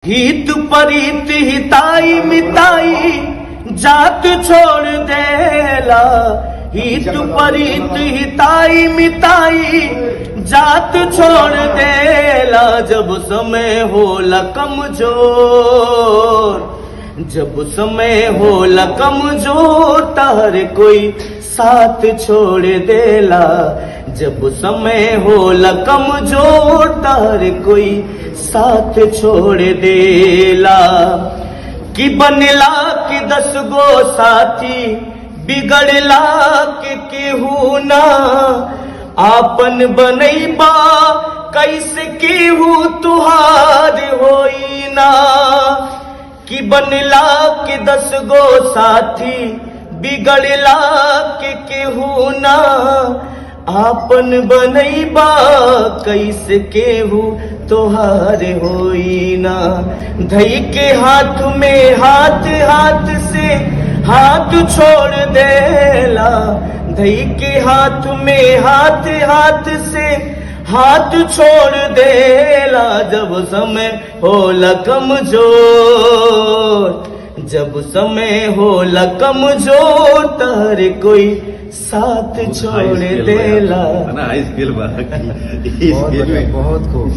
हित परीत हिताई मिताई जात छोड़ देला। हित परीत हिताई मिताई जात छोड़ देला। जब समय होला कमजोर, जब समय होला कमजोर तार कोई साथ छोड़ देला। जब समय होला कमजोर तार कोई साथ छोड़ देला। कि बनला कि 10 गो साथी बिगड़ला के केहू ना आपन बनैबा कैसे केहू तुहार होई ना। कि बनला कि 10 गो साथी बिगड़ला के केहू ना आपन बनैबा कैसे केहू तोहार होई ना। धई के हाथ में हाथ हाथ से हाथ छोड़ देला। धई के हाथ में हाथ हाथ से हाथ छोड़ देला। जब समय होला कमजोर, जब समय होला कमजोर तार कोई साथ छोड़ देला। बहुत खूब।